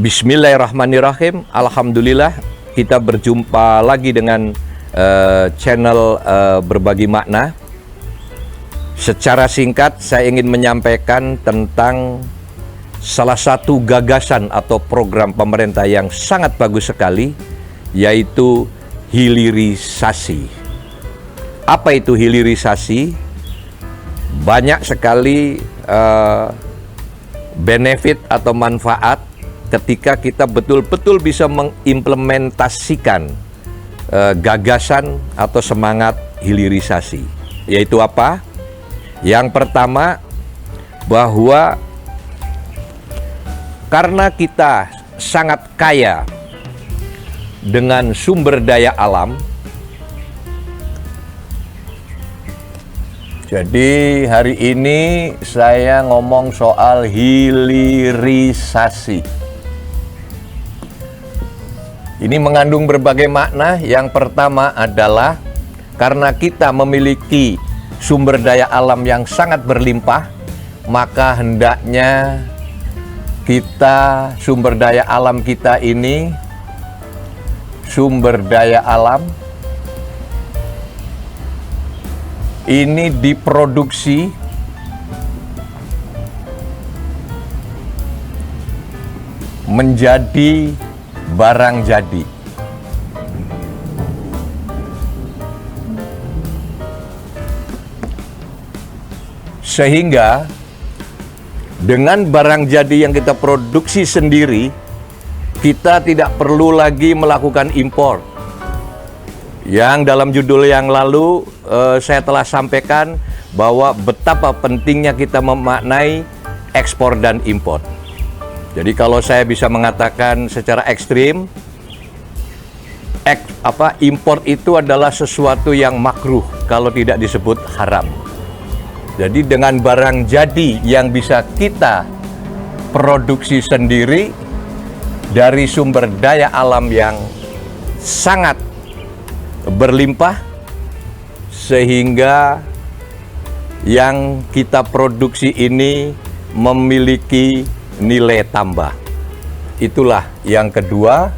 Bismillahirrahmanirrahim. Alhamdulillah kita berjumpa lagi dengan channel Berbagi Makna. Secara singkat saya ingin menyampaikan tentang salah satu gagasan atau program pemerintah yang sangat bagus sekali, yaitu hilirisasi. Apa itu hilirisasi? Banyak sekali benefit atau manfaat ketika kita betul-betul bisa mengimplementasikan gagasan atau semangat hilirisasi. Yaitu apa? Yang pertama, bahwa karena kita sangat kaya dengan sumber daya alam, jadi hari ini saya ngomong soal hilirisasi. Ini mengandung berbagai makna. Yang pertama adalah karena kita memiliki sumber daya alam yang sangat berlimpah, maka hendaknya kita sumber daya alam kita ini diproduksi menjadi barang jadi. Sehingga dengan barang jadi yang kita produksi sendiri, kita tidak perlu lagi melakukan impor. Yang dalam judul yang lalu saya telah sampaikan bahwa betapa pentingnya kita memaknai ekspor dan impor. Jadi kalau saya bisa mengatakan secara ekstrim, impor itu adalah sesuatu yang makruh kalau tidak disebut haram. Jadi dengan barang jadi yang bisa kita produksi sendiri dari sumber daya alam yang sangat berlimpah, sehingga yang kita produksi ini memiliki nilai tambah. Itulah yang kedua,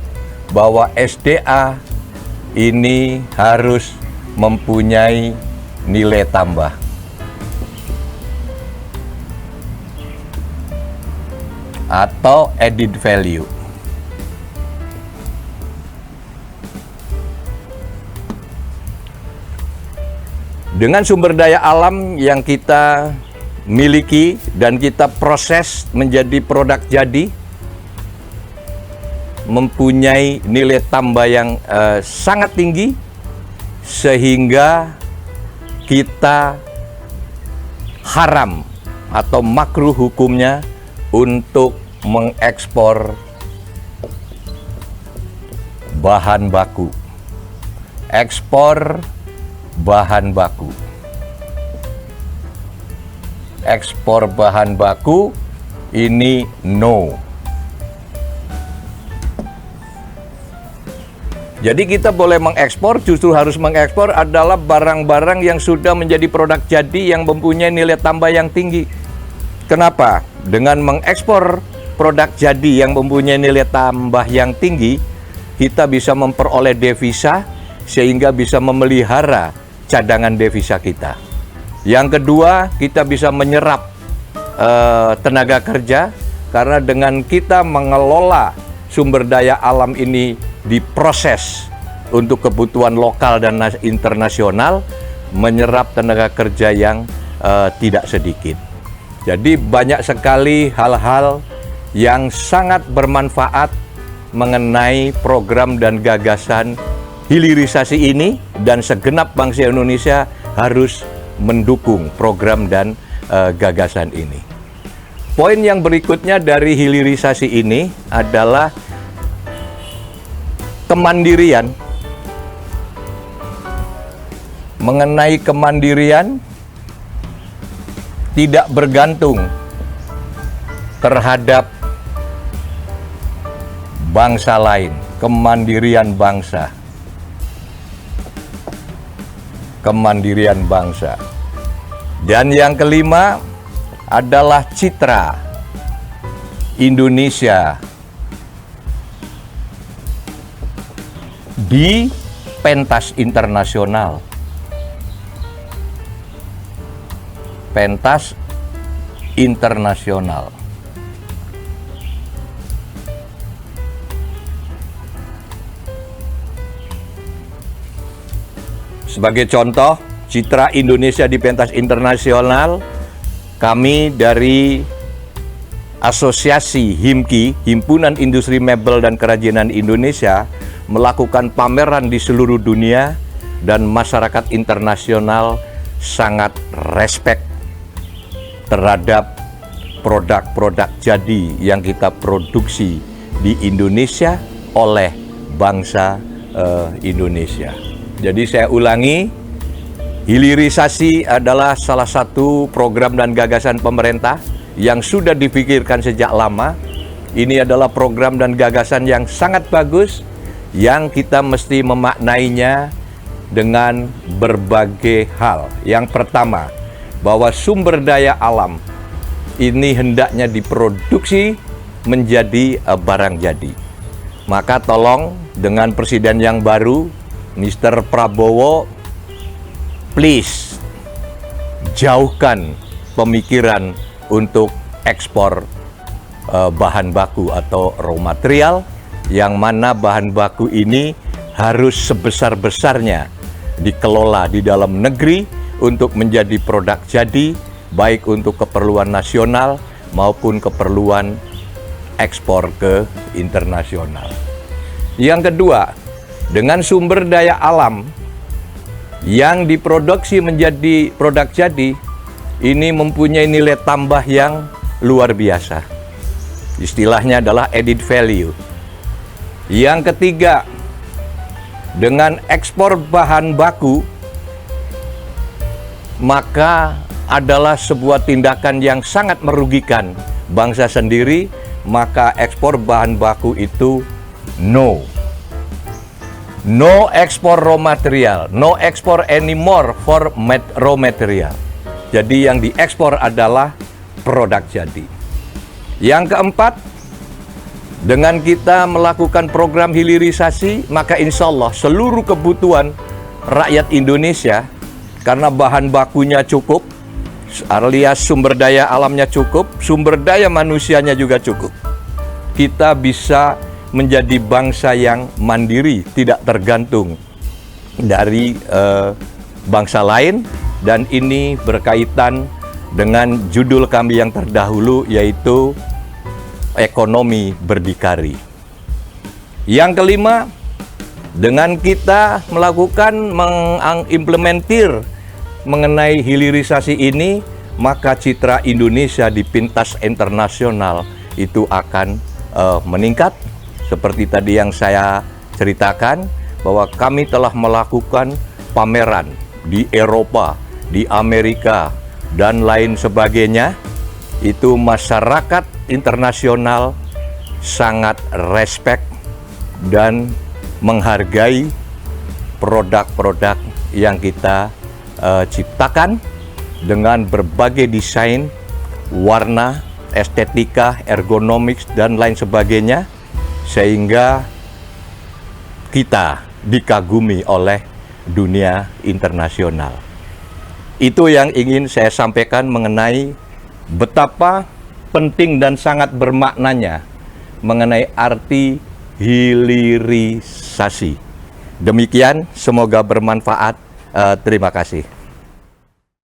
bahwa SDA ini harus mempunyai nilai tambah. Atau added value. Dengan sumber daya alam yang kita miliki dan kita proses menjadi produk jadi, mempunyai nilai tambah yang sangat tinggi, sehingga kita haram atau makruh hukumnya untuk mengekspor bahan baku. Ekspor bahan baku. Ekspor bahan baku ini no. Jadi kita boleh mengekspor, justru harus mengekspor adalah barang-barang yang sudah menjadi produk jadi yang mempunyai nilai tambah yang tinggi. Kenapa? Dengan mengekspor produk jadi yang mempunyai nilai tambah yang tinggi, kita bisa memperoleh devisa sehingga bisa memelihara cadangan devisa kita. Yang kedua, kita bisa menyerap tenaga kerja, karena dengan kita mengelola sumber daya alam ini diproses untuk kebutuhan lokal dan internasional, menyerap tenaga kerja yang tidak sedikit. Jadi banyak sekali hal-hal yang sangat bermanfaat mengenai program dan gagasan hilirisasi ini, dan segenap bangsa Indonesia harus mendukung program dan gagasan ini. Poin yang berikutnya dari hilirisasi ini adalah kemandirian. Mengenai kemandirian, tidak bergantung terhadap bangsa lain, kemandirian bangsa. Kemandirian bangsa. Dan yang kelima adalah citra Indonesia di pentas internasional. Pentas internasional. Sebagai contoh, citra Indonesia di pentas internasional, kami dari Asosiasi HIMKI, Himpunan Industri Mebel dan Kerajinan Indonesia, melakukan pameran di seluruh dunia dan masyarakat internasional sangat respect terhadap produk-produk jadi yang kita produksi di Indonesia oleh bangsa Indonesia. Jadi saya ulangi, hilirisasi adalah salah satu program dan gagasan pemerintah yang sudah dipikirkan sejak lama. Ini adalah program dan gagasan yang sangat bagus, yang kita mesti memaknainya dengan berbagai hal. Yang pertama, bahwa sumber daya alam ini hendaknya diproduksi menjadi barang jadi. Maka tolong dengan Presiden yang baru, Mr. Prabowo, please jauhkan pemikiran untuk ekspor bahan baku atau raw material, yang mana bahan baku ini harus sebesar-besarnya dikelola di dalam negeri untuk menjadi produk jadi, baik untuk keperluan nasional maupun keperluan ekspor ke internasional. Yang kedua, dengan sumber daya alam yang diproduksi menjadi produk jadi, ini mempunyai nilai tambah yang luar biasa. Istilahnya adalah added value. Yang ketiga, dengan ekspor bahan baku, maka adalah sebuah tindakan yang sangat merugikan bangsa sendiri, maka ekspor bahan baku itu no. No export raw material, no export anymore for raw material. Jadi yang diekspor adalah produk jadi. Yang keempat, dengan kita melakukan program hilirisasi, maka insya Allah seluruh kebutuhan rakyat Indonesia, karena bahan bakunya cukup, alias sumber daya alamnya cukup, sumber daya manusianya juga cukup, kita bisa menjadi bangsa yang mandiri, tidak tergantung dari bangsa lain. Dan ini berkaitan dengan judul kami yang terdahulu, yaitu ekonomi berdikari. Yang kelima, dengan kita melakukan mengimplementir mengenai hilirisasi ini, maka citra Indonesia di pentas internasional itu akan meningkat. Seperti tadi yang saya ceritakan, bahwa kami telah melakukan pameran di Eropa, di Amerika, dan lain sebagainya. Itu masyarakat internasional sangat respect dan menghargai produk-produk yang kita ciptakan dengan berbagai desain, warna, estetika, ergonomik, dan lain sebagainya, sehingga kita dikagumi oleh dunia internasional. Itu yang ingin saya sampaikan mengenai betapa penting dan sangat bermaknanya mengenai arti hilirisasi. Demikian, semoga bermanfaat. Terima kasih.